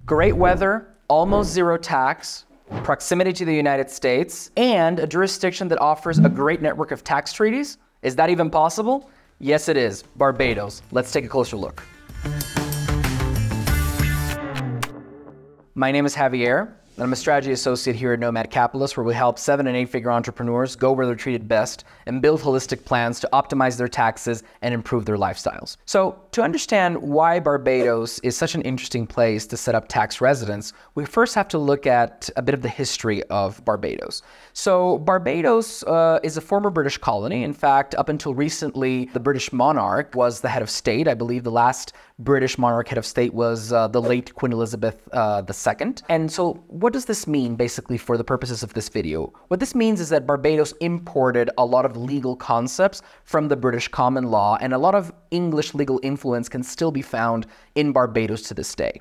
Great weather, almost zero tax, proximity to the United States, and a jurisdiction that offers a great network of tax treaties? Is that even possible? Yes, it is. Barbados. Let's take a closer look. My name is Javier, and I'm a strategy associate here at Nomad Capitalist, where we help 7- and 8-figure entrepreneurs go where they're treated best and build holistic plans to optimize their taxes and improve their lifestyles. So to understand why Barbados is such an interesting place to set up tax residence, we first have to look at a bit of the history of Barbados. So Barbados is a former British colony. In fact, up until recently, the British monarch was the head of state. I believe the last British monarch head of state was the late Queen Elizabeth II. And so what does this mean basically for the purposes of this video? What this means is that Barbados imported a lot of legal concepts from the British common law, and a lot of English legal influence can still be found in Barbados to this day.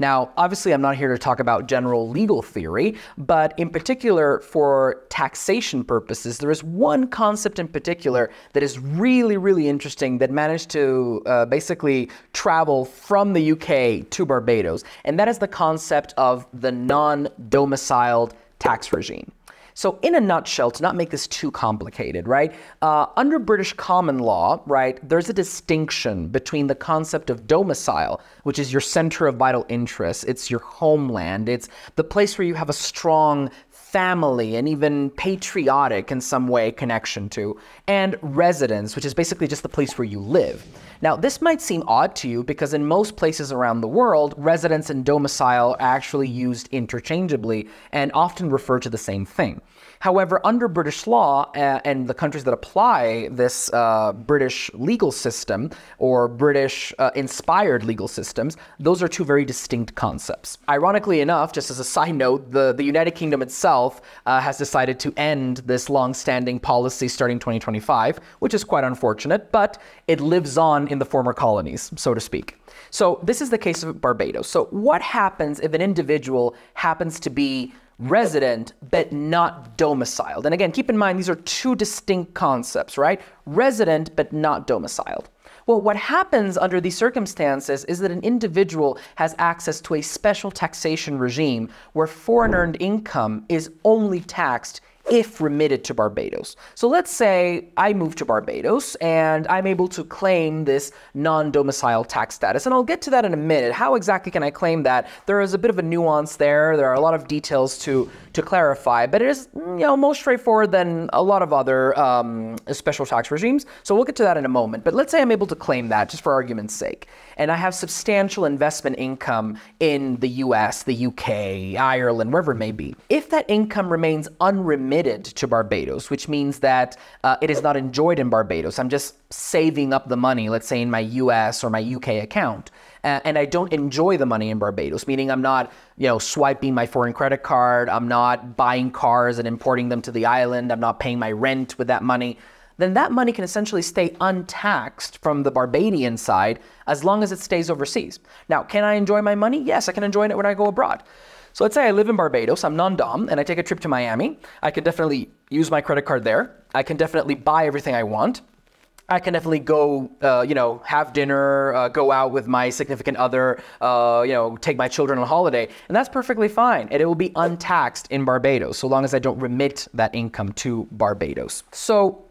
Now, obviously, I'm not here to talk about general legal theory, but in particular for taxation purposes, there is one concept in particular that is really, really interesting that managed to basically travel from the UK to Barbados, and that is the concept of the non-domiciled tax regime. So in a nutshell, to not make this too complicated, right? Under British common law, right, there's a distinction between the concept of domicile, which is your center of vital interest. It's your homeland. It's the place where you have a strong family and even patriotic in some way connection to, and residence, which is basically just the place where you live. Now, this might seem odd to you because in most places around the world, residence and domicile are actually used interchangeably and often refer to the same thing. However, under British law and the countries that apply this British legal system or British inspired legal systems, those are two very distinct concepts. Ironically enough, just as a side note, the United Kingdom itself has decided to end this long-standing policy starting 2025, which is quite unfortunate, but it lives on in the former colonies, so to speak. So this is the case of Barbados. So what happens if an individual happens to be resident but not domiciled? And again, keep in mind, these are two distinct concepts, right? Resident but not domiciled. Well, what happens under these circumstances is that an individual has access to a special taxation regime where foreign earned income is only taxed if remitted to Barbados. So let's say I move to Barbados and I'm able to claim this non-domiciled tax status. And I'll get to that in a minute. How exactly can I claim that? There is a bit of a nuance there. There are a lot of details to clarify, but it is, more straightforward than a lot of other special tax regimes. So we'll get to that in a moment. But let's say I'm able to claim that just for argument's sake. And I have substantial investment income in the US, the UK, Ireland, wherever it may be. If that income remains unremitted to Barbados, which means that it is not enjoyed in Barbados, I'm just saving up the money, let's say in my US or my UK account, and I don't enjoy the money in Barbados, meaning I'm not, swiping my foreign credit card, I'm not buying cars and importing them to the island, I'm not paying my rent with that money, then that money can essentially stay untaxed from the Barbadian side as long as it stays overseas. Now, can I enjoy my money? Yes, I can enjoy it when I go abroad. So let's say I live in Barbados, I'm non-dom, and I take a trip to Miami. I can definitely use my credit card there. I can definitely buy everything I want. I can definitely go, have dinner, go out with my significant other, take my children on holiday. And that's perfectly fine. And it will be untaxed in Barbados, so long as I don't remit that income to Barbados. So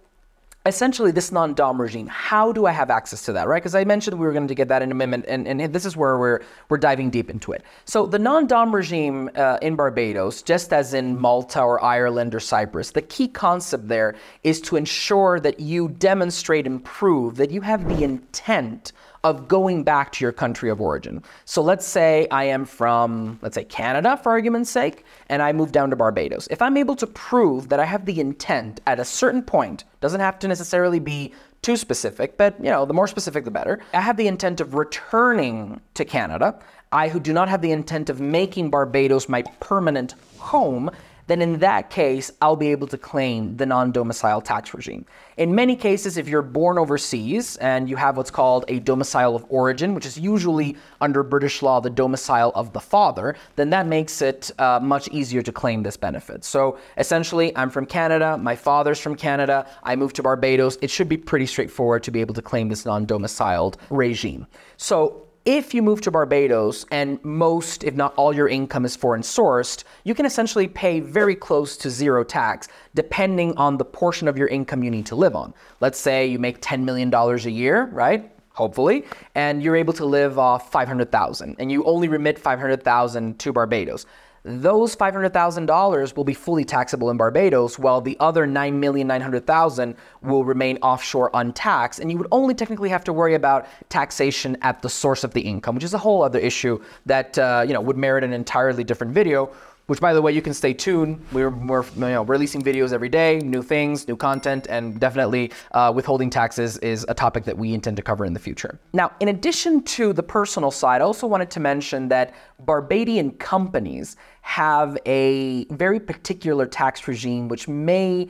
essentially, this non-dom regime, how do I have access to that, right? Because I mentioned we were going to get that in a minute, and this is where we're diving deep into it. So the non-dom regime in Barbados, just as in Malta or Ireland or Cyprus, the key concept there is to ensure that you demonstrate and prove that you have the intent of going back to your country of origin. So let's say I am from, let's say Canada, for argument's sake, and I move down to Barbados. If I'm able to prove that I have the intent at a certain point, doesn't have to necessarily be too specific, but the more specific, the better. I have the intent of returning to Canada. I who do not have the intent of making Barbados my permanent home, then in that case, I'll be able to claim the non-domiciled tax regime. In many cases, if you're born overseas and you have what's called a domicile of origin, which is usually under British law the domicile of the father, then that makes it much easier to claim this benefit. So essentially, I'm from Canada, my father's from Canada, I moved to Barbados. It should be pretty straightforward to be able to claim this non-domiciled regime. So if you move to Barbados and most, if not all, your income is foreign sourced, you can essentially pay very close to zero tax depending on the portion of your income you need to live on. Let's say you make $10 million a year, right? Hopefully, and you're able to live off $500,000 and you only remit $500,000 to Barbados. Those $500,000 will be fully taxable in Barbados, while the other $9,900,000 will remain offshore untaxed, and you would only technically have to worry about taxation at the source of the income, which is a whole other issue that would merit an entirely different video. Which, by the way, you can stay tuned. We're releasing videos every day, new things, new content, and definitely withholding taxes is a topic that we intend to cover in the future. Now, in addition to the personal side, I also wanted to mention that Barbadian companies have a very particular tax regime, which may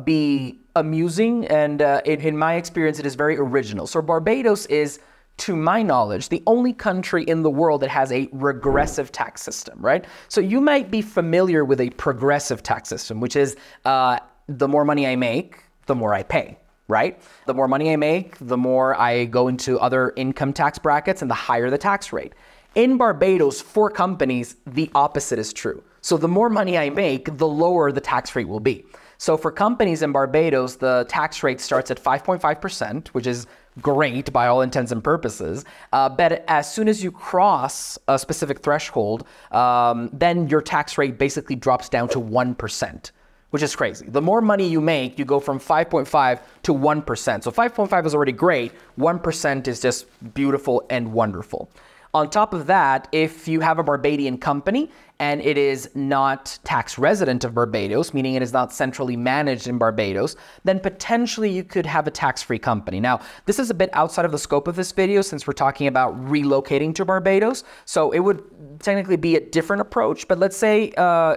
be amusing, and in my experience, it is very original. So Barbados is, to my knowledge, the only country in the world that has a regressive tax system, right? So you might be familiar with a progressive tax system, which is the more money I make, the more I pay, right? The more money I make, the more I go into other income tax brackets and the higher the tax rate. In Barbados, for companies, the opposite is true. So the more money I make, the lower the tax rate will be. So for companies in Barbados, the tax rate starts at 5.5%, which is great by all intents and purposes. But as soon as you cross a specific threshold, then your tax rate basically drops down to 1%, which is crazy. The more money you make, you go from 5.5 to 1%. So 5.5 is already great. 1% is just beautiful and wonderful. On top of that, if you have a Barbadian company and it is not tax resident of Barbados, meaning it is not centrally managed in Barbados, then potentially you could have a tax-free company. Now, this is a bit outside of the scope of this video since we're talking about relocating to Barbados. So it would technically be a different approach. But let's say,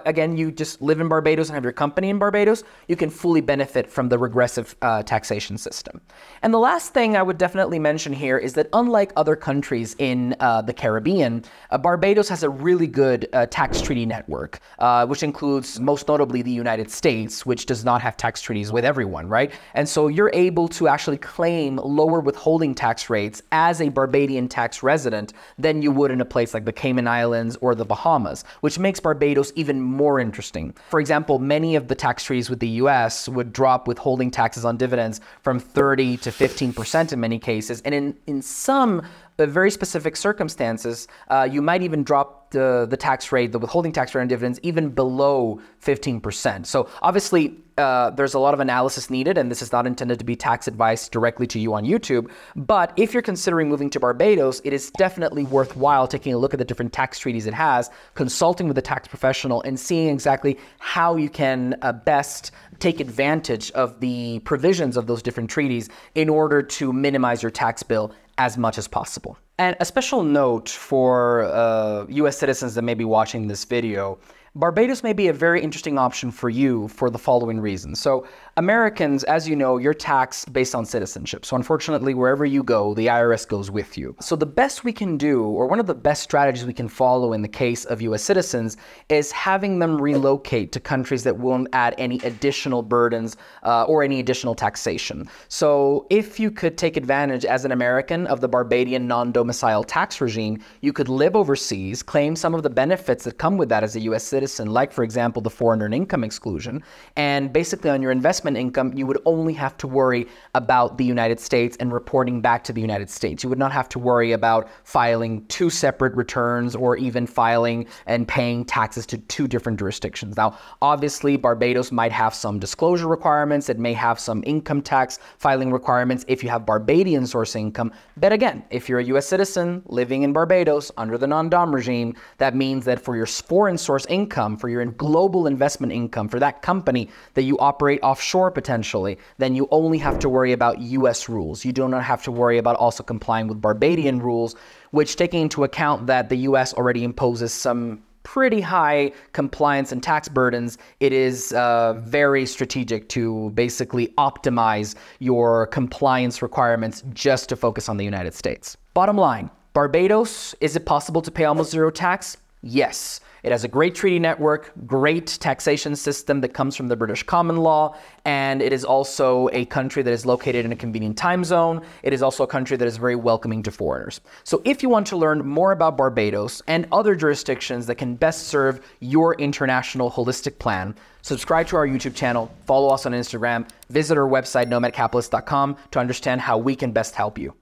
again, you just live in Barbados and have your company in Barbados, you can fully benefit from the regressive taxation system. And the last thing I would definitely mention here is that unlike other countries in the Caribbean, Barbados has a really good tax treaty network, which includes most notably the United States, which does not have tax treaties with everyone, right? And so you're able to actually claim lower withholding tax rates as a Barbadian tax resident than you would in a place like the Cayman Islands or the Bahamas, which makes Barbados even more interesting. For example, many of the tax treaties with the US would drop withholding taxes on dividends from 30 to 15% in many cases, and in some very specific circumstances, you might even drop the tax rate, the withholding tax rate on dividends, even below 15%. So obviously, there's a lot of analysis needed, and this is not intended to be tax advice directly to you on YouTube. But if you're considering moving to Barbados, it is definitely worthwhile taking a look at the different tax treaties it has, consulting with a tax professional, and seeing exactly how you can best take advantage of the provisions of those different treaties in order to minimize your tax bill as much as possible. And a special note for US citizens that may be watching this video, Barbados may be a very interesting option for you for the following reasons. So Americans, as you know, you're taxed based on citizenship. So unfortunately, wherever you go, the IRS goes with you. So the best we can do, or one of the best strategies we can follow in the case of US citizens, is having them relocate to countries that won't add any additional burdens or any additional taxation. So if you could take advantage as an American of the Barbadian non-domiciled tax regime, you could live overseas, claim some of the benefits that come with that as a US citizen, like, for example, the foreign earned income exclusion, and basically on your investment income, you would only have to worry about the United States and reporting back to the United States. You would not have to worry about filing two separate returns or even filing and paying taxes to two different jurisdictions. Now, obviously, Barbados might have some disclosure requirements. It may have some income tax filing requirements if you have Barbadian source income. But again, if you're a US citizen living in Barbados under the non-dom regime, that means that for your foreign source income, for your global investment income, for that company that you operate offshore potentially, then you only have to worry about US rules. You do not have to worry about also complying with Barbadian rules, which, taking into account that the US already imposes some pretty high compliance and tax burdens, it is very strategic to basically optimize your compliance requirements just to focus on the United States. Bottom line, Barbados, is it possible to pay almost zero tax? Yes, it has a great treaty network, great taxation system that comes from the British common law, and it is also a country that is located in a convenient time zone. It is also a country that is very welcoming to foreigners. So if you want to learn more about Barbados and other jurisdictions that can best serve your international holistic plan, subscribe to our YouTube channel, follow us on Instagram, visit our website nomadcapitalist.com to understand how we can best help you.